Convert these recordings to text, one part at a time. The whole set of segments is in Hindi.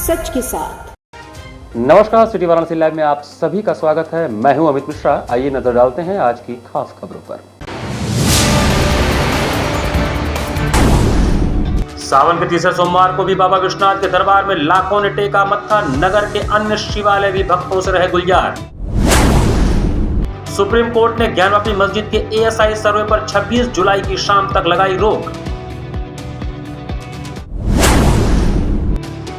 सच के साथ। नमस्कार, सिटी वाराणसी लाइव में आप सभी का स्वागत है। मैं हूं अमित मिश्रा। आइए नजर डालते हैं आज की खास खबरों पर। सावन के तीसरे सोमवार को भी बाबा विश्वनाथ के दरबार में लाखों ने टेका मत्था। नगर के अन्य शिवालय भी भक्तों से रहे गुलजार। सुप्रीम कोर्ट ने ज्ञानवापी मस्जिद के एएसआई सर्वे पर 26 जुलाई की शाम तक लगाई रोक।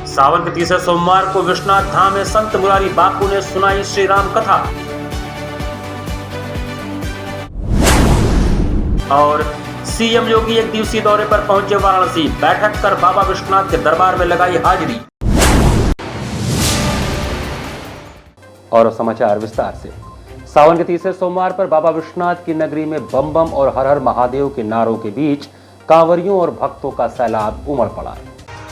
सावन के तीसरे सोमवार को विश्वनाथ धाम में संत मुरारी बापू ने सुनाई श्री राम कथा। और सीएम योगी एक दिवसीय दौरे पर पहुंचे वाराणसी। बैठक कर बाबा विश्वनाथ के दरबार में लगाई हाजिरी। और समाचार विस्तार से। सावन के तीसरे सोमवार पर बाबा विश्वनाथ की नगरी में बम बम और हर हर महादेव के नारों के बीच कांवरियों और भक्तों का सैलाब उमड़ पड़ा।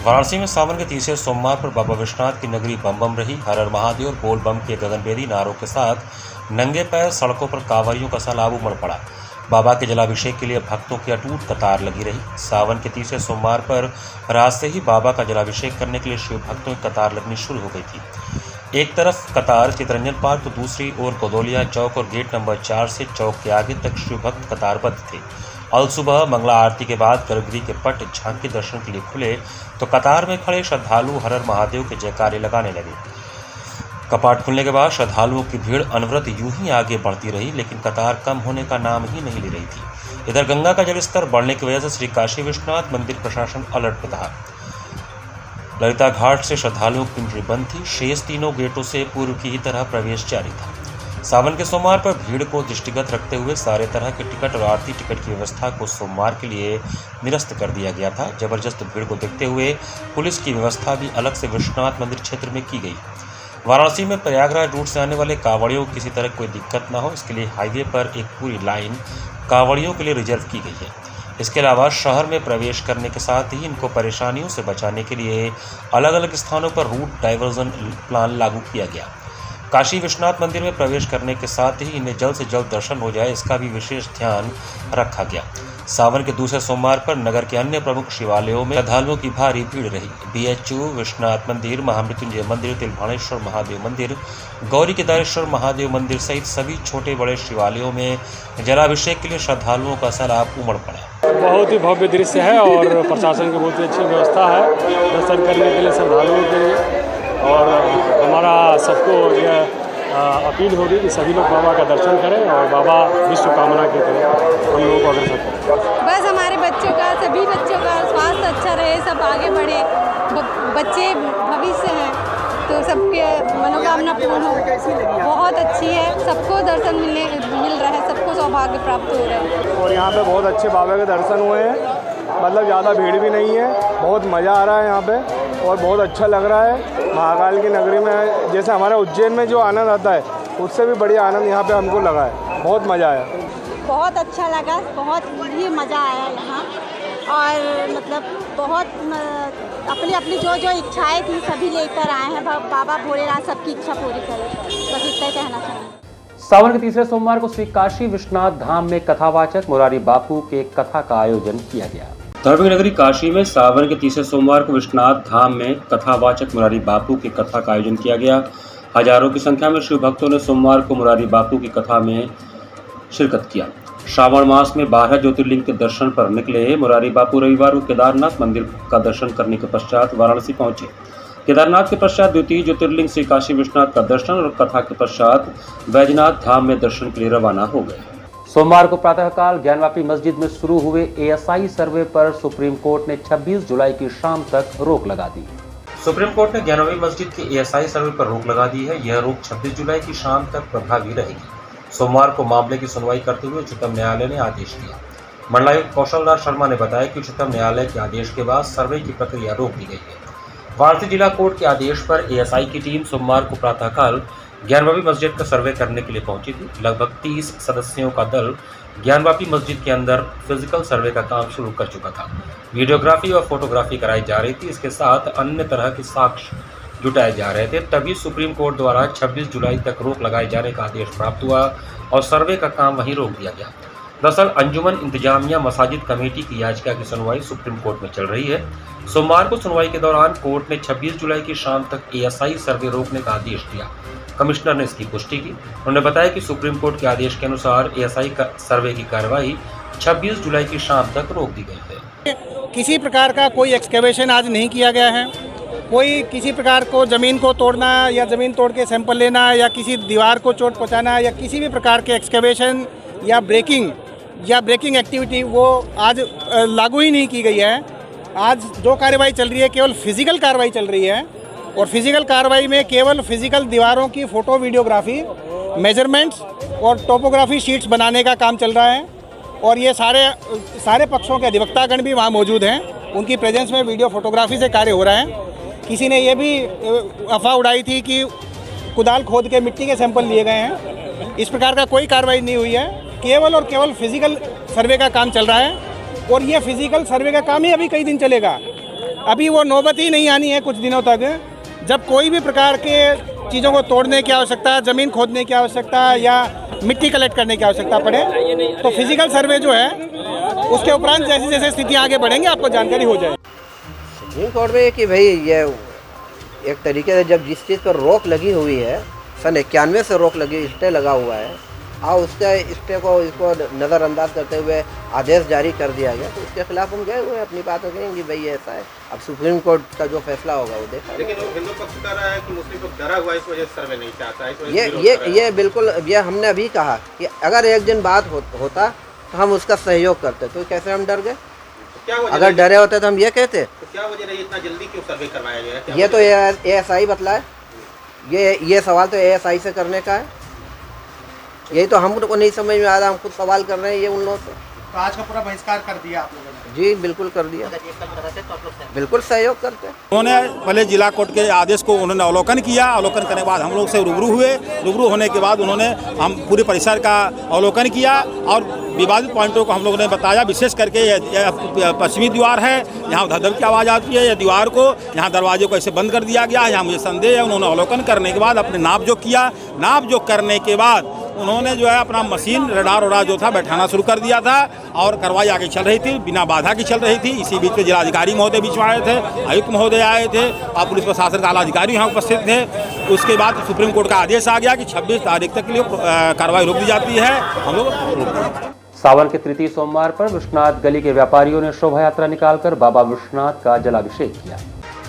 वाराणसी में सावन के तीसरे सोमवार पर बाबा विश्वनाथ की नगरी बम बम रही। हर हर महादेव और बोल बम के गगनभेदी नारों के साथ नंगे पैर सड़कों पर कांवरियों का सैलाब उमड़ पड़ा। बाबा के जलाभिषेक के लिए भक्तों की अटूट कतार लगी रही। सावन के तीसरे सोमवार पर रात से ही बाबा का जलाभिषेक करने के लिए शिव भक्तों की कतार लगनी शुरू हो गई थी। एक तरफ कतार चितरंजन पार्क तो दूसरी ओर गोदौलिया चौक और गेट नंबर 4 से चौक के आगे तक शिव भक्त कतारबद्ध थे। और सुबह मंगला आरती के बाद गर्भगृह के पट झांकी दर्शन के लिए खुले तो कतार में खड़े श्रद्धालु हर हर महादेव के जयकारे लगाने लगे। कपाट खुलने के बाद श्रद्धालुओं की भीड़ अनवरत यूं ही आगे बढ़ती रही, लेकिन कतार कम होने का नाम ही नहीं ले रही थी। इधर गंगा का जलस्तर बढ़ने की वजह से श्री काशी विश्वनाथ मंदिर प्रशासन अलर्ट पर था। ललिता घाट से श्रद्धालुओं की एंट्री बंद थी। शेष तीनों गेटों से पूर्व की ही तरह प्रवेश जारी था। सावन के सोमवार पर भीड़ को दृष्टिगत रखते हुए सारे तरह के टिकट और आरती टिकट की व्यवस्था को सोमवार के लिए निरस्त कर दिया गया था। जबरदस्त भीड़ को देखते हुए पुलिस की व्यवस्था भी अलग से विश्वनाथ मंदिर क्षेत्र में की गई। वाराणसी में प्रयागराज रूट से आने वाले कांवड़ियों को किसी तरह कोई दिक्कत न हो, इसके लिए हाईवे पर एक पूरी लाइन कांवड़ियों के लिए रिजर्व की गई है। इसके अलावा शहर में प्रवेश करने के साथ ही इनको परेशानियों से बचाने के लिए अलग अलग स्थानों पर रूट डाइवर्जन प्लान लागू किया गया। काशी विश्वनाथ मंदिर में प्रवेश करने के साथ ही इन्हें जल्द से जल्द दर्शन हो जाए, इसका भी विशेष ध्यान रखा गया। सावन के दूसरे सोमवार पर नगर के अन्य प्रमुख शिवालयों में श्रद्धालुओं की भारी भीड़ रही। बीएचयू विश्वनाथ मंदिर, महामृत्युंजय मंदिर, तिलभाणेश्वर महादेव मंदिर, गौरी केदारेश्वर महादेव मंदिर सहित सभी छोटे बड़े शिवालयों में जलाभिषेक के लिए श्रद्धालुओं का सैलाब उमड़ पड़ा। बहुत ही भव्य दृश्य है और प्रशासन की बहुत ही अच्छी व्यवस्था है दर्शन करने के लिए श्रद्धालुओं के लिए। और हमारा सबको यह अपील होगी कि सभी लोग बाबा का दर्शन करें और बाबा विश्व कामना की तरह हम लोगों को अग्रसर करें। बस हमारे बच्चों का, सभी बच्चों का स्वास्थ्य अच्छा रहे, सब आगे बढ़े। बच्चे भविष्य हैं तो सबके मनोकामना पूर्ण हो। बहुत अच्छी है, सबको दर्शन मिल रहा है, सबको सौभाग्य प्राप्त हो रहा है। और यहाँ पे बहुत अच्छे बाबा के दर्शन हुए हैं, मतलब ज़्यादा भीड़ भी नहीं है, बहुत मज़ा आ रहा है यहाँ पे और बहुत अच्छा लग रहा है। महाकाल की नगरी में जैसे हमारे उज्जैन में जो आनंद आता है उससे भी बढ़िया आनंद यहाँ पे हमको लगा है। बहुत मज़ा आया, बहुत अच्छा लगा, बहुत ही मज़ा आया यहाँ। और मतलब बहुत अपनी अपनी जो इच्छाएं थी सभी लेकर आए हैं। बाबा भोलेनाथ सबकी इच्छा पूरी करे, बस इतना ही कहना चाहिए। सावन के तीसरे सोमवार को श्री काशी विश्वनाथ धाम में कथावाचक मुरारी बापू के कथा का आयोजन किया गया। धार्मिक नगरी काशी में सावन के तीसरे सोमवार को विश्वनाथ धाम में कथावाचक मुरारी बापू की कथा का आयोजन किया गया। हजारों की संख्या में शिव भक्तों ने सोमवार को मुरारी बापू की कथा में शिरकत किया। श्रावण मास में 12 ज्योतिर्लिंग के दर्शन पर निकले मुरारी बापू रविवार को केदारनाथ मंदिर का दर्शन करने के पश्चात वाराणसी पहुंचे। केदारनाथ के पश्चात द्वितीय ज्योतिर्लिंग श्री काशी विश्वनाथ का दर्शन और कथा के पश्चात बैजनाथ धाम में दर्शन के लिए रवाना हो गए। सोमवार को प्रातःकाल ज्ञानवापी मस्जिद में शुरू हुए एएसआई सर्वे पर सुप्रीम कोर्ट ने 26 जुलाई की शाम तक रोक लगा दी। सुप्रीम कोर्ट ने ज्ञानवापी मस्जिद के एएसआई सर्वे पर रोक लगा दी है। यह रोक 26 जुलाई की शाम तक प्रभावी रहेगी। सोमवार को मामले की सुनवाई करते हुए उच्चतम न्यायालय ने आदेश दिया। मंडलायुक्त कौशल राज शर्मा ने बताया कि उच्चतम न्यायालय के आदेश के बाद सर्वे की प्रक्रिया रोक दी गई है। वाराणसी जिला कोर्ट के आदेश पर एएसआई की टीम सोमवार को प्रातःकाल ज्ञानवापी मस्जिद का सर्वे करने के लिए पहुंची थी। लगभग 30 सदस्यों का दल ज्ञानवापी मस्जिद के अंदर फिजिकल सर्वे का काम शुरू कर चुका था। वीडियोग्राफी और फोटोग्राफी कराई जा रही थी। इसके साथ अन्य तरह के साक्ष्य जुटाए जा रहे थे। तभी सुप्रीम कोर्ट द्वारा 26 जुलाई तक रोक लगाए जाने का आदेश प्राप्त हुआ और सर्वे का काम वहीं रोक दिया गया। दरअसल अंजुमन इंतजामिया मसाजिद कमेटी की याचिका की सुनवाई सुप्रीम कोर्ट में चल रही है। सोमवार को सुनवाई के दौरान कोर्ट ने 26 जुलाई की शाम तक एएसआई सर्वे रोकने का आदेश दिया। कमिश्नर ने इसकी पुष्टि की। उन्होंने बताया कि सुप्रीम कोर्ट के आदेश के अनुसार एएसआई का सर्वे की कार्रवाई 26 जुलाई की शाम तक रोक दी गई है। किसी प्रकार का कोई एक्सकेवेशन आज नहीं किया गया है। कोई किसी प्रकार को ज़मीन को तोड़ना या ज़मीन तोड़ के सैंपल लेना या किसी दीवार को चोट पहुंचाना या किसी भी प्रकार के एक्सकेवेशन या ब्रेकिंग एक्टिविटी वो आज लागू ही नहीं की गई है। आज जो कार्रवाई चल रही है केवल फिजिकल कार्रवाई चल रही है और फिजिकल कार्रवाई में केवल फिजिकल दीवारों की फ़ोटो वीडियोग्राफी, मेजरमेंट्स और टोपोग्राफी शीट्स बनाने का काम चल रहा है। और ये सारे पक्षों के अधिवक्तागण भी वहाँ मौजूद हैं। उनकी प्रेजेंस में वीडियो फोटोग्राफी से कार्य हो रहा है। किसी ने ये भी अफवाह उड़ाई थी कि कुदाल खोद के मिट्टी के सैंपल लिए गए हैं। इस प्रकार का कोई कार्रवाई नहीं हुई है। केवल और केवल फिजिकल सर्वे का काम चल रहा है और ये फिजिकल सर्वे का काम ही अभी कई दिन चलेगा। अभी वो नौबत ही नहीं आनी है कुछ दिनों तक, जब कोई भी प्रकार के चीज़ों को तोड़ने की आवश्यकता, ज़मीन खोदने की आवश्यकता या मिट्टी कलेक्ट करने की आवश्यकता पड़े तो फिजिकल सर्वे जो है उसके उपरांत जैसे जैसे स्थितियाँ आगे बढ़ेंगी आपको जानकारी हो जाए। सुप्रीम कोर्ट में कि भाई ये एक तरीके से जब जिस चीज़ पर रोक लगी हुई है, सन 91 से रोक लगी, स्टे लगा हुआ है और उसके स्टे को इसको नज़रअंदाज करते हुए आदेश जारी कर दिया गया, तो उसके खिलाफ हम गए हुए अपनी बात कहेंगे भाई ऐसा है। अब सुप्रीम कोर्ट का जो फैसला होगा वो देखा। लेकिन हिंदू पक्ष कह रहा है कि मुस्लिम पक्ष डरा हुआ है, इस वजह से सर्वे नहीं चाहता है। ये बिल्कुल, ये हमने अभी कहा कि अगर एक दिन बात होता तो हम उसका सहयोग करते, तो कैसे हम डर गए? अगर डरे होते तो हम ये कहते। तो क्या वजह रही इतना जल्दी क्यों सर्वे करवाया गया है? ये तो एएसआई बतलाए। ये सवाल तो एएसआई से करने का है। यही तो हमको नहीं समझ में आ रहा, हम खुद सवाल कर रहे हैं ये उन लोगों से। तो आज का पूरा बहिष्कार कर दिया आप लोगों ने? जी बिल्कुल कर दिया, बिल्कुल सहयोग करते हैं। उन्होंने पहले जिला कोर्ट के आदेश को उन्होंने अवलोकन किया। अवलोकन करने के बाद हम लोग से रूबरू हुए। रूबरू होने के बाद उन्होंने हम पूरे परिसर का अवलोकन किया और विवादित पॉइंटों को हम लोगों ने बताया। विशेष करके यह पश्चिमी दीवार है, यहाँ धड़धड़ की आवाज़ आती है। यह दीवार को, यहाँ दरवाजे को ऐसे बंद कर दिया गया, यहाँ मुझे संदेह है। उन्होंने अवलोकन करने के बाद अपने नाप जोख किया। नाप जोख करने के बाद उन्होंने जो है अपना मशीन रडार वडार जो था बैठाना शुरू कर दिया था और कार्रवाई आगे चल रही थी, बिना बाधा की चल रही थी। इसी बीच में जिलाधिकारी महोदय बीच में आए थे, आयुक्त महोदय आए थे और पुलिस प्रशासन का आला अधिकारी यहाँ उपस्थित थे। उसके बाद सुप्रीम कोर्ट का आदेश आ गया कि 26 तारीख तक के लिए कार्रवाई रोक दी जाती है। हम लोग सावन के तृतीय सोमवार पर विश्वनाथ गली के व्यापारियों ने शोभा यात्रा निकालकर बाबा विश्वनाथ का जलाभिषेक किया।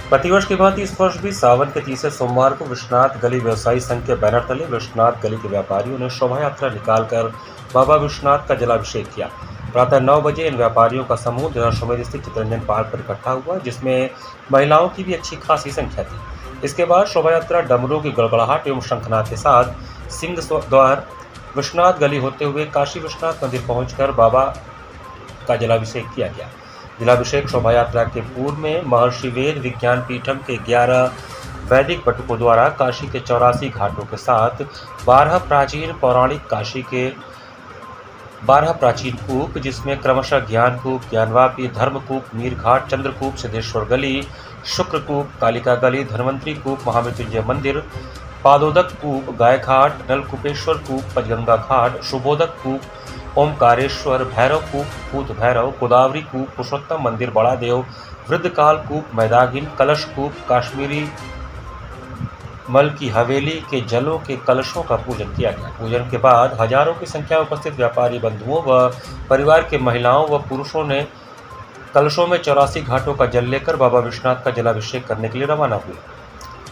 प्रतिवर्ष की भांति इस वर्ष भी सावन के तीसरे सोमवार को विश्वनाथ गली व्यवसायी संघ के बैनर तले विश्वनाथ गली के व्यापारियों ने शोभा यात्रा निकालकर बाबा विश्वनाथ का जलाभिषेक किया। प्रातः 9 बजे इन व्यापारियों का समूह जनरल स्थित चितरंजन पार्क पर इकट्ठा हुआ, जिसमें महिलाओं की भी अच्छी खासी संख्या थी। इसके बाद शोभा यात्रा डमरू की गड़गड़ाहट एवं शंखनाद के साथ सिंह द्वार विश्वनाथ गली होते हुए काशी विश्वनाथ मंदिर पहुंचकर बाबा का जलाभिषेक किया गया। जलाभिषेक शोभा यात्रा के पूर्व में महर्षि वेद विज्ञान पीठम के 11 वैदिक बटुकों द्वारा काशी के 84 घाटों के साथ 12 प्राचीन पौराणिक काशी के 12 प्राचीन कूप, जिसमें क्रमशः ज्ञान कूप, ज्ञानवापी, धर्मकूप, मीरघाट, चंद्रकूप, सिद्धेश्वर गली, शुक्रकूप, कालिका गली, धन्वंतरी कूप, महामृत्युंजय मंदिर, पादोदक कूप, गायघाट, नलकूपेश्वर कूप, पंचगंगा घाट, शुभोदक कूप, ओमकारेश्वर, भैरव कूप, भूत भैरव, गोदावरी कूप, पुरुषोत्तम मंदिर, बड़ा देव, वृद्धकाल कूप, मैदागिन, कलश कूप, काश्मीरी मल की हवेली के जलों के कलशों का पूजन किया गया। पूजन के बाद हजारों की संख्या में उपस्थित व्यापारी बंधुओं व परिवार के महिलाओं व पुरुषों ने कलशों में 84 घाटों का जल लेकर बाबा विश्वनाथ का जलाभिषेक करने के लिए रवाना हुए।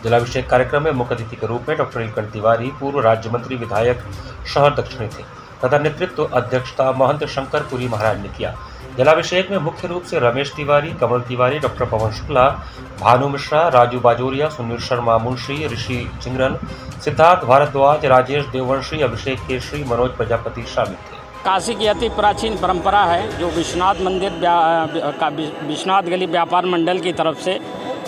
जलाभिषेक कार्यक्रम में मुख्य अतिथि के रूप में डॉक्टर नीलकंठ तिवारी, पूर्व राज्य मंत्री विधायक शहर दक्षिणी थे तथा नेतृत्व अध्यक्षता महंत शंकरपुरी महाराज ने किया। जलाभिषेक में मुख्य रूप से रमेश तिवारी, कमल तिवारी, डॉक्टर पवन शुक्ला, भानु मिश्रा, राजू बाजोरिया, सुनील शर्मा मुंशी, ऋषि चिंगरन, सिद्धार्थ भारद्वाज, राजेश देववंशी, अभिषेक केशरी, मनोज प्रजापति शामिल थे। काशी की अति प्राचीन परंपरा है जो विश्वनाथ मंदिर विश्वनाथ गली व्यापार मंडल की तरफ से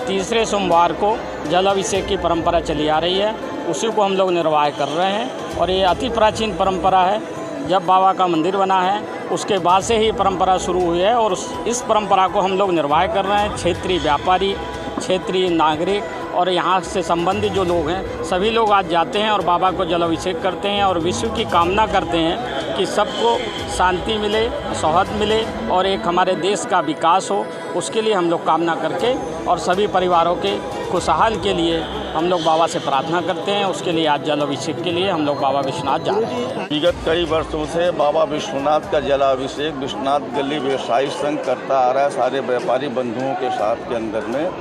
तीसरे सोमवार को जलाभिषेक की परंपरा चली आ रही है, उसी को हम लोग निर्वाह कर रहे हैं। और ये अति प्राचीन परंपरा है, जब बाबा का मंदिर बना है उसके बाद से ही परंपरा शुरू हुई है और इस परंपरा को हम लोग निर्वाह कर रहे हैं। क्षेत्रीय व्यापारी, क्षेत्रीय नागरिक और यहाँ से संबंधित जो लोग हैं सभी लोग आज जाते हैं और बाबा को जलाभिषेक करते हैं और विश्व की कामना करते हैं कि सबको शांति मिले, सौहार्द मिले और एक हमारे देश का विकास हो, उसके लिए हम लोग कामना करके और सभी परिवारों के खुशहाल के लिए हम लोग बाबा से प्रार्थना करते हैं। उसके लिए आज जल अभिषेक के लिए हम लोग बाबा विश्वनाथ जा रहे हैं। विगत कई वर्षों से बाबा विश्वनाथ का जलाभिषेक विश्वनाथ गली व्यवसायी संघ करता आ रहा है। सारे व्यापारी बंधुओं के साथ के अंदर में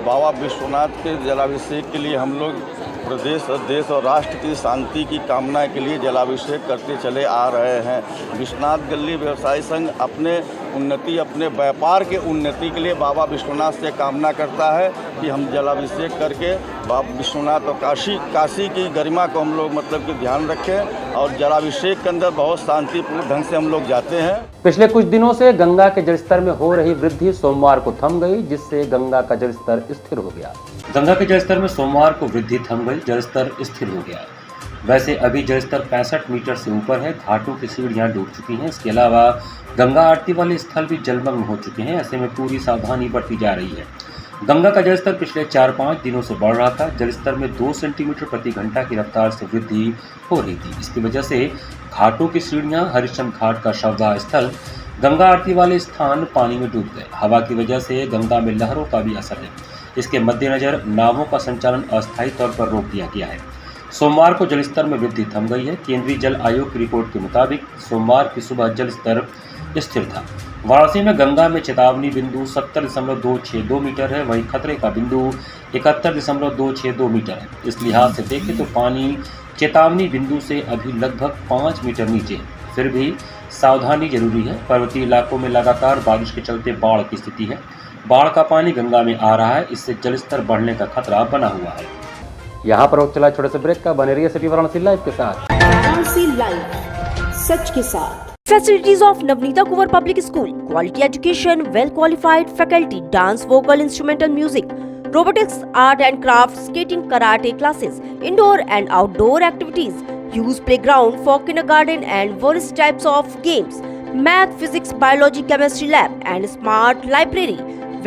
बाबा विश्वनाथ के जलाभिषेक के लिए हम लोग प्रदेश और देश और राष्ट्र की शांति की कामना के लिए जलाभिषेक करते चले आ रहे हैं। विश्वनाथ गली व्यवसायी संघ अपने उन्नति, अपने व्यापार के उन्नति के लिए बाबा विश्वनाथ से कामना करता है कि हम जलाभिषेक करके बाबा विश्वनाथ और काशी की गरिमा को हम लोग मतलब कि ध्यान रखें और जलाभिषेक के अंदर बहुत शांतिपूर्ण ढंग से हम लोग जाते हैं। पिछले कुछ दिनों से गंगा के जलस्तर में हो रही वृद्धि सोमवार को थम गई, जिससे गंगा का जलस्तर स्थिर हो गया। गंगा के जलस्तर में सोमवार को वृद्धि थम गई, जलस्तर स्थिर हो गया। वैसे अभी जलस्तर 65 मीटर से ऊपर है। घाटों की सीढ़ियां डूब चुकी हैं। इसके अलावा गंगा आरती वाले स्थल भी जलमग्न हो चुके हैं। ऐसे में पूरी सावधानी बरती जा रही है। गंगा का जलस्तर पिछले 4-5 दिनों से बढ़ रहा था। जलस्तर में 2 सेंटीमीटर प्रति घंटा की रफ्तार से वृद्धि हो रही थी। इसकी वजह से घाटों की सीढ़ियां, हरिश्चंद्र घाट का शवदाह स्थल, गंगा आरती वाले स्थान पानी में डूब गए। हवा की वजह से गंगा में लहरों का भी असर है। इसके मद्देनजर नावों का संचालन अस्थायी तौर पर रोक दिया गया है। सोमवार को जलस्तर में वृद्धि थम गई है। केंद्रीय जल आयोग की रिपोर्ट के मुताबिक सोमवार की सुबह जलस्तर स्थिर था। वाराणसी में गंगा में चेतावनी बिंदु 70.262 मीटर है, वहीं खतरे का बिंदु 71.262 मीटर है। इस लिहाज से देखें तो पानी चेतावनी बिंदु से अभी लगभग 5 मीटर नीचे है। फिर भी सावधानी जरूरी है। पर्वतीय इलाकों में लगातार बारिश के चलते बाढ़ की स्थिति है। बाढ़ का पानी गंगा में आ रहा है, इससे जलस्तर बढ़ने का खतरा बना हुआ है। यहाँ पर वक्त चला छोटे से ब्रेक का। बने रहिए सिटी वाराणसी लाइव के साथ। वाराणसी लाइव, सच के साथ। Facilities of Navneeta Kuvar Public School, quality education, well qualified faculty, dance, vocal, instrumental music, robotics, art and crafts, skating, karate classes, indoor and outdoor activities, use playground for kindergarten and various types of games, math, physics, biology, chemistry lab and smart library,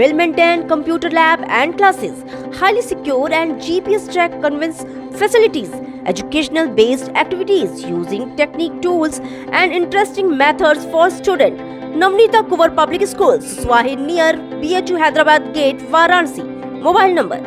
well maintained computer lab and classes, highly secure and GPS track conveyance facilities, educational based activities using technique tools and interesting methods for students. Navneeta Kuvar Public Schools, Swahi near BHU Hyderabad Gate, Varanasi. Mobile number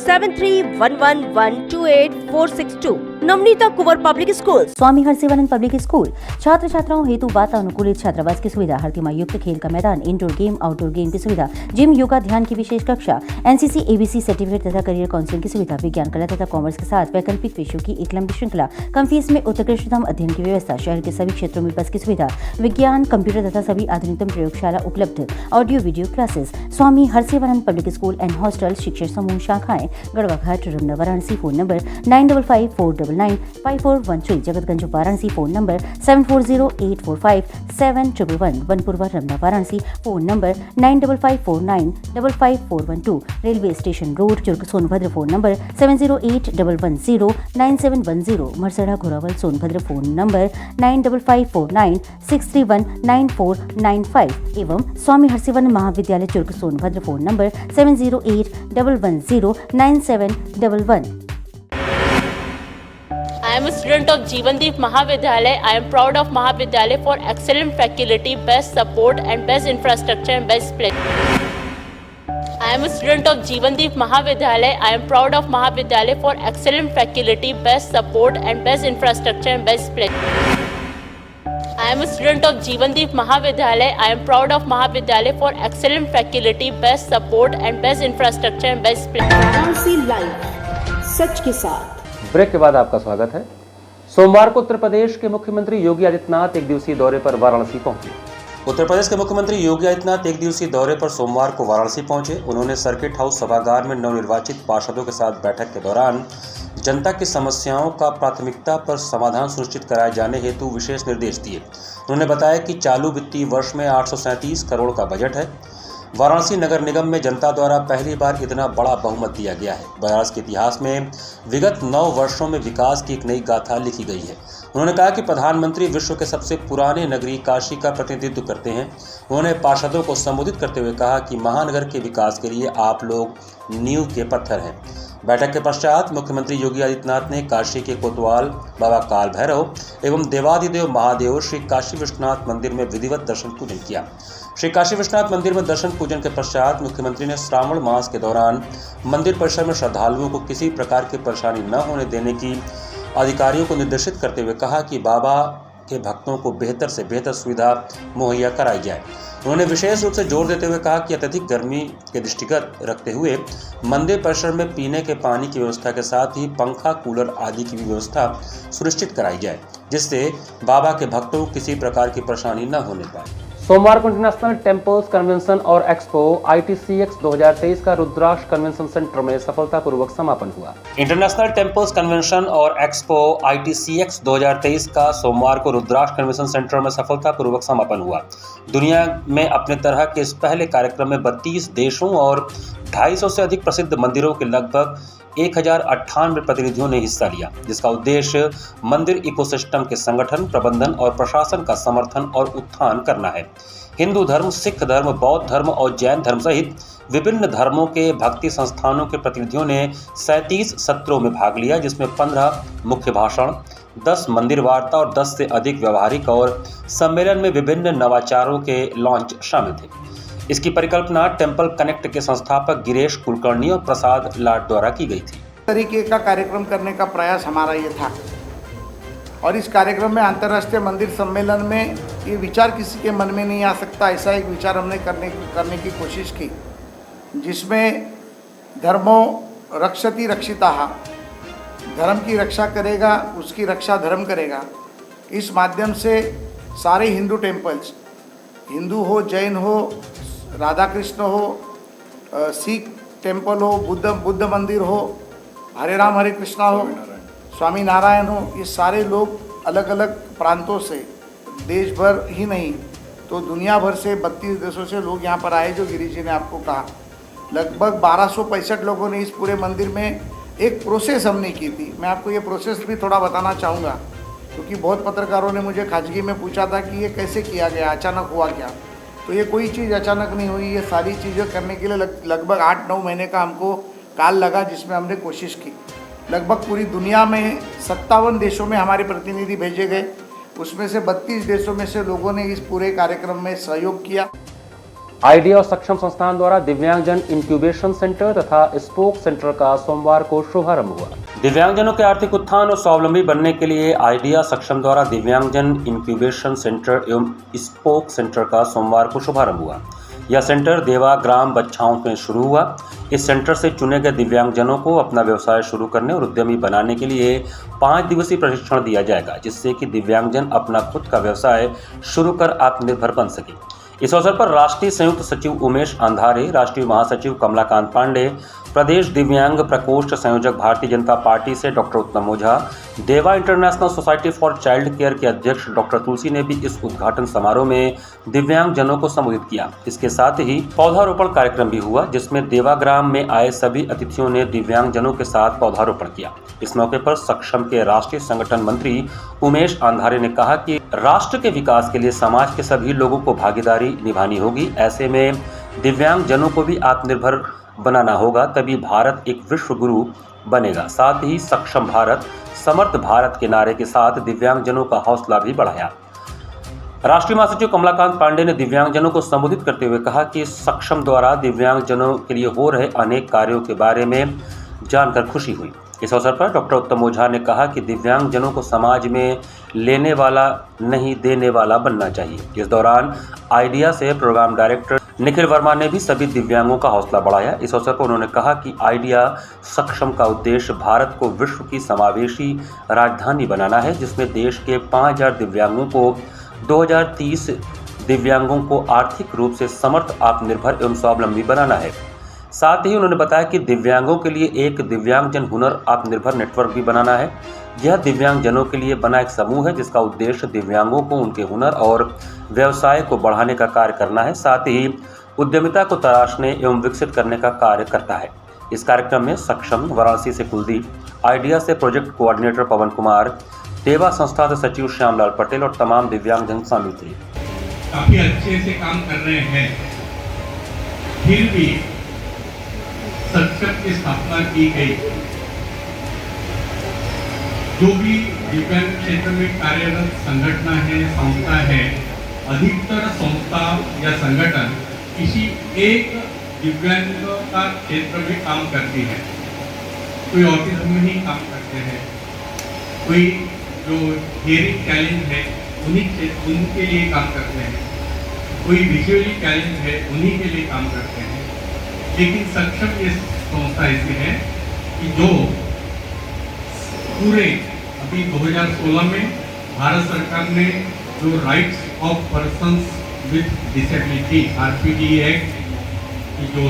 7311128462. Navneeta Kunwar public school, Swami Harsivanand public school. छात्र छात्राओं हेतु वातानुकूलित छात्रावास की सुविधा, हर तिमाही युक्त खेल का मैदान, इंडोर गेम, आउटडोर गेम की सुविधा, जिम, योगा, ध्यान की विशेष कक्षा, एनसीसी, एबीसी सर्टिफिकेट तथा करियर काउंसलिंग की सुविधा, विज्ञान, कला तथा कॉमर्स के साथ वैकल्पिक विषयों की एक लंबी श्रृंखला, कम फीस में उत्कृष्टतम अध्ययन की व्यवस्था, शहर के सभी क्षेत्रों में बस की सुविधा, विज्ञान, कंप्यूटर तथा सभी आधुनिकतम प्रयोगशाला उपलब्ध, audio video classes. Swami Harsivanand public school and hostel, शिक्षण समूह शाखाएं Garhwa Ghat, Ramna, Varanasi. Phone number 9554995413, Jagatganj Varanasi. Phone number 7408457111, Vanpurwa, Ramna, Varanasi. Phone number 9554955412, railway station road, Churk, Sonbhadra. Phone number 7081109710, Marsada, Ghorawal, Sonbhadra. Phone number 954963199495 एवं Swami Harsivanand Mahavidyalaya, Churk, Sonbhadra. Phone number 7081109711। I am a student of Jeevandeep Mahavidyalay. I am proud of Mahavidyalay for excellent faculty, best support and best infrastructure and best place. I am a student of Jeevandeep Mahavidyalay. I am proud of Mahavidyalay for excellent faculty, best support and best infrastructure and best place. I am a student of Jeevandeep Mahavidyalay. I am proud of Mahavidyalay for excellent faculty, best support and best infrastructure and best place. Varanasi live, सच के साथ। ब्रेक के बाद आपका स्वागत है। सोमवार को उत्तर प्रदेश के मुख्यमंत्री योगी आदित्यनाथ एक दिवसीय दौरे पर वाराणसी पहुंचे। उत्तर प्रदेश के मुख्यमंत्री योगी आदित्यनाथ एक दिवसीय दौरे पर सोमवार को वाराणसी पहुंचे। उन्होंने सर्किट हाउस सभागार में नवनिर्वाचित पार्षदों के साथ बैठक के दौरान जनता की समस्याओं का प्राथमिकता पर समाधान सुनिश्चित कराए जाने हेतु विशेष निर्देश दिए। उन्होंने बताया कि चालू वित्तीय वर्ष में 837 करोड़ का बजट है। वाराणसी नगर निगम में जनता द्वारा पहली बार इतना बड़ा बहुमत दिया गया है। वाराणसी के इतिहास में विगत 9 वर्षों में विकास की एक नई गाथा लिखी गई है। उन्होंने कहा कि प्रधानमंत्री विश्व के सबसे पुराने नगरी काशी का प्रतिनिधित्व करते हैं। उन्होंने पार्षदों को संबोधित करते हुए कहा कि महानगर के विकास के लिए आप लोग नींव के पत्थर हैं। बैठक के पश्चात मुख्यमंत्री योगी आदित्यनाथ ने काशी के कोतवाल बाबा काल भैरव एवं देवादिदेव महादेव श्री काशी विश्वनाथ मंदिर में विधिवत दर्शन पूजन किया। श्री काशी विश्वनाथ मंदिर में दर्शन पूजन के पश्चात मुख्यमंत्री ने श्रावण मास के दौरान मंदिर परिसर में श्रद्धालुओं को किसी प्रकार की परेशानी न होने देने की अधिकारियों को निर्देशित करते हुए कहा कि बाबा के भक्तों को बेहतर से बेहतर सुविधा मुहैया कराई जाए। उन्होंने विशेष रूप से जोर देते हुए कहा कि अत्यधिक गर्मी के दृष्टिगत रखते हुए मंदिर परिसर में पीने के पानी की व्यवस्था के साथ ही पंखा, कूलर आदि की भी व्यवस्था सुनिश्चित कराई जाए, जिससे बाबा के भक्तों को किसी प्रकार की परेशानी न होने पाए। सोमवार को इंटरनेशनल टेम्पल्स कन्वेंशन और एक्सपो ITCX 2023 का रुद्राक्ष कन्वेंशन सेंटर में सफलतापूर्वक समापन हुआ। इंटरनेशनल टेम्पल्स कन्वेंशन और एक्सपो ITCX 2023 का सोमवार को रुद्राक्ष कन्वेंशन सेंटर में सफलतापूर्वक समापन हुआ। दुनिया में अपने तरह के इस पहले कार्यक्रम में 32 देशों और 250 से अधिक प्रसिद्ध मंदिरों के लगभग 1098 प्रतिनिधियों ने हिस्सा लिया, जिसका उद्देश्य मंदिर इकोसिस्टम के संगठन, प्रबंधन और प्रशासन का समर्थन और उत्थान करना है। हिंदू धर्म, सिख धर्म, बौद्ध धर्म और जैन धर्म सहित विभिन्न धर्मों के भक्ति संस्थानों के प्रतिनिधियों ने 37 सत्रों में भाग लिया, जिसमें 15 मुख्य भाषण, 10 मंदिर वार्ता और 10 से अधिक व्यवहारिक और सम्मेलन में विभिन्न नवाचारों के लॉन्च शामिल थे। इसकी परिकल्पना टेम्पल कनेक्ट के संस्थापक गिरीश कुलकर्णी और प्रसाद लाट द्वारा की गई थी। तरीके का कार्यक्रम करने का प्रयास हमारा ये था और इस कार्यक्रम में अंतर्राष्ट्रीय मंदिर सम्मेलन में ये विचार किसी के मन में नहीं आ सकता, ऐसा एक विचार हमने करने की कोशिश की, जिसमें धर्मो रक्षति रक्षिताः, धर्म की रक्षा करेगा उसकी रक्षा धर्म करेगा। इस माध्यम से सारे हिंदू टेम्पल्स, हिंदू हो, जैन हो, राधा कृष्ण हो, सिख टेम्पल हो, बुद्ध मंदिर हो, हरे राम हरे कृष्णा हो, स्वामी नारायण हो, ये सारे लोग अलग अलग प्रांतों से, देश भर ही नहीं तो दुनिया भर से 32 देशों से लोग यहाँ पर आए। जो गिरीश जी ने आपको कहा, लगभग 1265 लोगों ने इस पूरे मंदिर में एक प्रोसेस हमने की थी। मैं आपको ये प्रोसेस भी थोड़ा बताना चाहूँगा, क्योंकि बहुत पत्रकारों ने मुझे खाजगी में पूछा था कि ये कैसे किया गया, अचानक हुआ क्या। तो ये कोई चीज़ अचानक नहीं हुई, ये सारी चीज़ें करने के लिए लगभग 8-9 महीने का हमको काल लगा, जिसमें हमने कोशिश की। लगभग पूरी दुनिया में 57 देशों में हमारे प्रतिनिधि भेजे गए, उसमें से 32 देशों में से लोगों ने इस पूरे कार्यक्रम में सहयोग किया। आइडिया और सक्षम संस्थान द्वारा दिव्यांगजन इंक्यूबेशन सेंटर तथा स्पोक सेंटर का सोमवार को शुभारंभ हुआ। दिव्यांगजनों के आर्थिक उत्थान और स्वावलंबी बनने के लिए आइडिया सक्षम द्वारा दिव्यांगजन इंक्यूबेशन सेंटर एवं स्पोक सेंटर का सोमवार को शुभारंभ हुआ। यह सेंटर देवा ग्राम बच्छाओं में शुरू हुआ। इस सेंटर से चुने गए दिव्यांगजनों को अपना व्यवसाय शुरू करने और उद्यमी बनाने के लिए 5 दिवसीय प्रशिक्षण दिया जाएगा, जिससे कि दिव्यांगजन अपना खुद का व्यवसाय शुरू कर आत्मनिर्भर बन सके। इस अवसर पर राष्ट्रीय संयुक्त सचिव उमेश अंधारे, राष्ट्रीय महासचिव कमलाकांत पांडे, प्रदेश दिव्यांग प्रकोष्ठ संयोजक भारतीय जनता पार्टी से डॉक्टर उत्तम ओझा, देवा international society for child care के अध्यक्ष डॉक्टर तुलसी ने भी इस उद्घाटन समारोह में दिव्यांगजनों को संबोधित किया। इसके साथ ही पौधारोपण कार्यक्रम भी हुआ, जिसमें देवाग्राम में आए सभी अतिथियों ने दिव्यांगजनों के साथ पौधारोपण किया। इस मौके पर सक्षम के राष्ट्रीय संगठन मंत्री उमेश अंधारे ने कहा कि राष्ट्र के विकास के लिए समाज के सभी लोगों को भागीदारी निभानी होगी। ऐसे में दिव्यांगजनों को भी आत्मनिर्भर बनाना होगा, तभी भारत एक विश्व गुरु बनेगा। साथ ही सक्षम भारत, समर्थ भारत के नारे के साथ दिव्यांगजनों का हौसला भी बढ़ाया। राष्ट्रीय महासचिव कमलाकांत पांडे ने दिव्यांगजनों को संबोधित करते हुए कहा कि सक्षम द्वारा दिव्यांगजनों के लिए हो रहे अनेक कार्यों के बारे में जानकर खुशी हुई। इस अवसर पर डॉक्टर उत्तम ओझा ने कहा कि दिव्यांगजनों को समाज में लेने वाला नहीं देने वाला बनना चाहिए। इस दौरान आइडिया से प्रोग्राम डायरेक्टर निखिल वर्मा ने भी सभी दिव्यांगों का हौसला बढ़ाया। इस अवसर पर उन्होंने कहा कि आइडिया सक्षम का उद्देश्य भारत को विश्व की समावेशी राजधानी बनाना है, जिसमें देश के 5000 दिव्यांगों को 2030 दिव्यांगों को आर्थिक रूप से समर्थ, आत्मनिर्भर एवं स्वावलंबी बनाना है। साथ ही उन्होंने बताया कि दिव्यांगों के लिए एक दिव्यांगजन हुनर आत्मनिर्भर नेटवर्क भी बनाना है। यह दिव्यांगजनों के लिए बना एक समूह है, जिसका उद्देश्य दिव्यांगों को उनके हुनर और व्यवसाय को बढ़ाने का कार्य करना है, साथ ही उद्यमिता को तराशने एवं विकसित करने का कार्य करता है। इस कार्यक्रम में सक्षम, वाराणसी से कुलदीप, आइडिया से प्रोजेक्ट कोऑर्डिनेटर पवन कुमार, टेवा संस्था से सचिव श्यामलाल पटेल और तमाम दिव्यांगजन शामिल थे। काफी अच्छे से काम कर रहे हैं, फिर भी सक्षम की स्थापना की गई। जो भी दिव्यांग क्षेत्र में कार्यरत संगठन है, संस्था है, अधिकतर संस्था या संगठन किसी एक दिव्यांगता क्षेत्र में काम करती है। कोई ऑटिज्म में ही काम करते हैं, कोई जो हियरिंग चैलेंज है उनके लिए काम करते हैं, कोई विजुअली चैलेंज है उन्हीं के लिए काम करते हैं। लेकिन सक्षम ये संस्था ऐसी है कि जो पूरे अभी 2016 में भारत सरकार ने जो rights of persons with disability RPD act की जो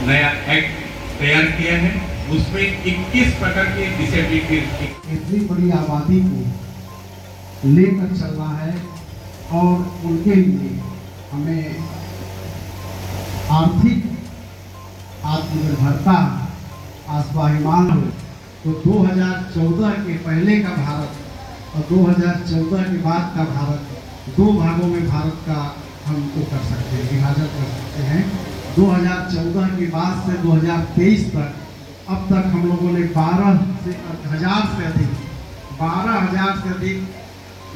नया एक्ट तैयार किया है, उसमें 21 प्रकार की डिसेबिलिटी इतनी बड़ी आबादी को लेकर चलना है और उनके लिए हमें आर्थिक आत्मनिर्भरता आत्माभिमान हो। तो 2014 के पहले का भारत और 2014 के बाद का भारत, दो भागों में भारत का हम तो कर सकते हैं, विभाजन कर सकते हैं। 2014 के बाद से 2023 तक अब तक हम लोगों ने 12,000 से अधिक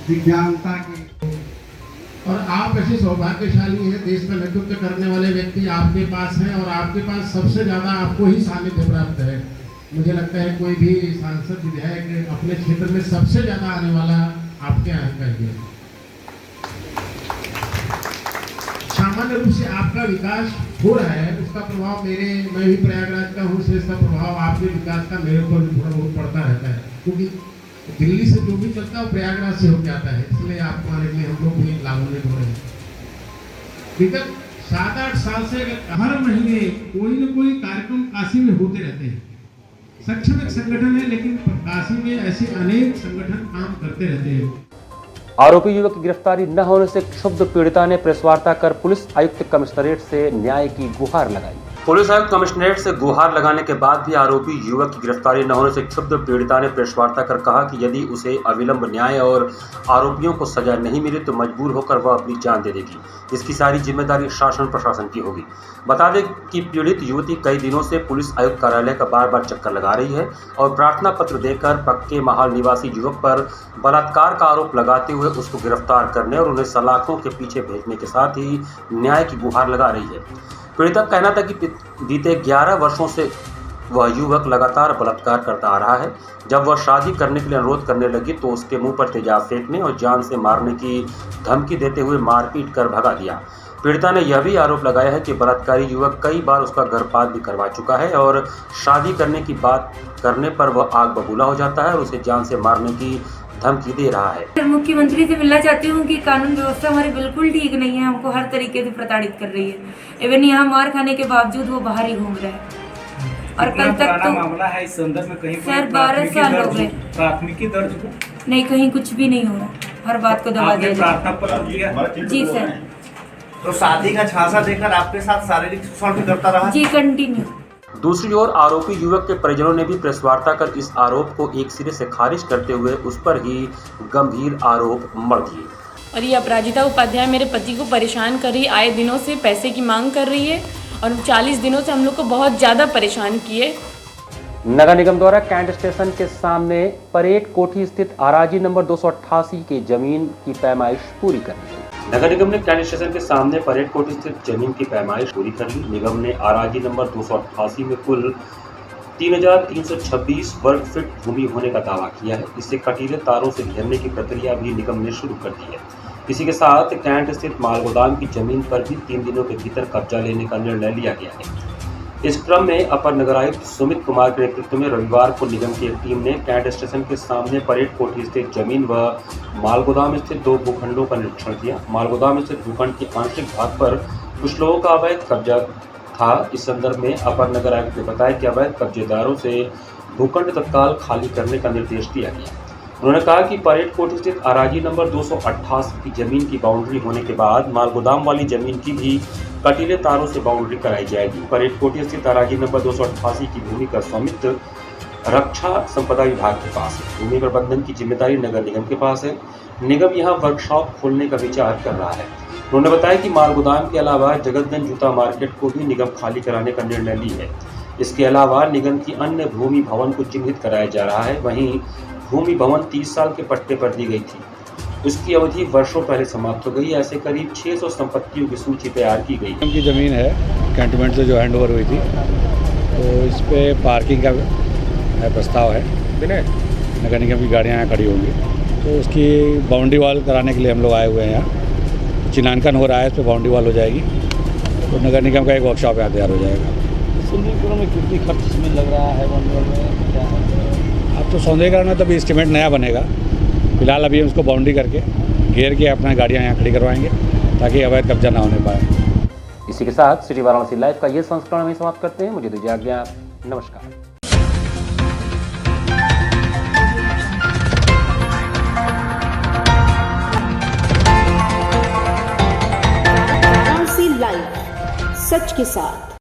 दिव्यांगता के। और आप ऐसे सौभाग्यशाली हैं, देश का नेतृत्व करने वाले व्यक्ति आपके पास हैं और आपके पास सबसे ज़्यादा आपको ही सानिध्य प्राप्त है। मुझे लगता है कोई भी सांसद विधायक अपने क्षेत्र में सबसे ज़्यादा आने वाला आपके यहाँ का ही है। सामान्य रूप से आपका विकास हो रहा है, उसका प्रभाव मैं भी प्रयागराज का हूँ, से इसका प्रभाव आपके विकास का मेरे ऊपर भी थोड़ा बहुत पड़ता रहता है, क्योंकि दिल्ली से जो भी चलता है वो प्रयागराज से होकर आता है, इसलिए आपको आने के लिए हम लोग भी लाभान्वित हो रहे हैं। विगत 7-8 साल से हर महीने कोई न कोई कार्यक्रम काशी में होते रहते हैं। सक्षम एक संगठन है, लेकिन काशी में ऐसे अनेक संगठन काम करते रहते हैं। आरोपी युवक की गिरफ्तारी न होने से क्षुब्ध पीड़िता ने प्रेस वार्ता कर पुलिस आयुक्त कमिश्नरेट से न्याय की गुहार लगाई। पुलिस आयुक्त कमिश्नरेट से गुहार लगाने के बाद भी आरोपी युवक की गिरफ्तारी न होने से क्षुब्ध पीड़िता ने प्रेस वार्ता कर कहा कि यदि उसे अविलंब न्याय और आरोपियों को सजा नहीं मिले तो मजबूर होकर वह अपनी जान दे देगी। इसकी सारी जिम्मेदारी शासन प्रशासन की होगी। बता दें कि पीड़ित युवती कई दिनों से पुलिस आयुक्त कार्यालय का बार बार चक्कर लगा रही है और प्रार्थना पत्र देकर पक्के महाल निवासी युवक पर बलात्कार का आरोप लगाते हुए उसको गिरफ्तार करने और उन्हें सलाखों के पीछे भेजने के साथ ही न्याय की गुहार लगा रही है। पीड़िता का कहना था कि बीते 11 वर्षों से वह युवक लगातार बलात्कार करता आ रहा है। जब वह शादी करने के लिए अनुरोध करने लगी तो उसके मुंह पर तेजाब फेंकने और जान से मारने की धमकी देते हुए मारपीट कर भगा दिया। पीड़िता ने यह भी आरोप लगाया है कि बलात्कारी युवक कई बार उसका गर्भपात भी करवा चुका है और शादी करने की बात करने पर वह आग बबूला हो जाता है और उसे जान से मारने की धमकी दे रहा है। मुख्यमंत्री से मिलना चाहती हूँ कि कानून व्यवस्था हमारी बिल्कुल ठीक नहीं है, हमको हर तरीके से प्रताड़ित कर रही है। इवन यहाँ मार खाने के बावजूद वो बाहर ही घूम रहे हैं। और कल तक तो मामला है इस संदर्भ में कहीं सर 12 साल हो गए, प्राथमिकी दर्ज नहीं, कहीं कुछ भी नहीं हो रहा, हर बात को दबा दिया जाए। जी सर। तो शादी का झांसा देकर आपके साथ शारीरिक शोषण भी करता रहा? जी कंटिन्यू। दूसरी ओर आरोपी युवक के परिजनों ने भी प्रेस वार्ता कर इस आरोप को एक सिरे से खारिज करते हुए उस पर ही गंभीर आरोप मढ़ दिए। और ये अपराजिता उपाध्याय मेरे पति को परेशान कर रही, आए दिनों से पैसे की मांग कर रही है और 40 दिनों से हम लोग को बहुत ज़्यादा परेशान किए। नगर निगम द्वारा कैंट स्टेशन के सामने परेड कोठी स्थित आराजी नंबर 288 की जमीन की पैमाइश पूरी कर ली। नगर निगम ने कैंट स्टेशन के सामने परेड कोठी स्थित जमीन की पैमाइश पूरी कर ली। निगम ने आराजी नंबर 288 में कुल 3,326 वर्ग फीट भूमि होने का दावा किया है। इससे कटीले तारों से घेरने की प्रक्रिया भी निगम ने शुरू कर दी है। इसी के साथ कैंट स्थित माल गोदाम की जमीन पर भी 3 दिनों के भीतर कब्जा लेने का निर्णय लिया गया है। इस क्रम में अपर नगर आयुक्त सुमित कुमार के नेतृत्व में रविवार को निगम की एक टीम ने कैंट स्टेशन के सामने परेड कोठी स्थित जमीन व मालगोदाम स्थित 2 भूखंडों का निरीक्षण किया। मालगोदाम स्थित भूखंड के आंशिक भाग पर कुछ लोगों का अवैध कब्जा था। इस संदर्भ में अपर नगर आयुक्त ने बताया कि अवैध कब्जेदारों से भूखंड तत्काल खाली करने का निर्देश दिया गया। उन्होंने कहा कि परेड कोठी स्थित आराजी नंबर 288 की जमीन की बाउंड्री होने के बाद मालगोदाम वाली जमीन की भी कटीले तारों से बाउंड्री कराई जाएगी। परेड कोठी स्थित आराजी नंबर 288 की भूमि का स्वामित्व रक्षा संपदा विभाग के पास है। भूमि प्रबंधन की जिम्मेदारी नगर निगम के पास है। निगम यहाँ वर्कशॉप खोलने का विचार कर रहा है। उन्होंने बताया कि माल गोदाम के अलावा जगतगंज जूता मार्केट को भी निगम खाली कराने का निर्णय ली है। इसके अलावा निगम की अन्य भूमि भवन को चिन्हित कराया जा रहा है। वहीं भूमि भवन 30 साल के पट्टे पर दी गई थी, उसकी अवधि वर्षों पहले समाप्त हो गई। ऐसे करीब 600 संपत्तियों की सूची तैयार की गई। की ज़मीन है कैंटोनमेंट से जो हैंड ओवर हुई थी, तो इस पे पार्किंग का प्रस्ताव है। नगर निगम की गाड़ियाँ यहाँ खड़ी होंगी, तो उसकी बाउंड्री वॉल कराने के लिए हम लोग आए हुए हैं। यहाँ चिन्हांकन हो रहा है, इस पर बाउंड्री वॉल हो जाएगी, तो नगर निगम का एक वर्कशॉप यहाँ तैयार हो जाएगा। सौंदर्यीकरण में कितनी खर्च इसमें लग रहा है? बाउंड्री वॉल में क्या है? अब तो सौंदर्यीकरण में तभी एस्टीमेट नया बनेगा। फिलहाल अभी उसको बाउंड्री करके घेर के अपना गाड़ियाँ यहाँ खड़ी करवाएंगे ताकि अवैध कब्जा ना होने पाए। इसी के साथ सिटी वाराणसी लाइव का ये संस्करण हम समाप्त करते हैं। मुझे दीजिए आज्ञा। नमस्कार। लाइव सच के साथ।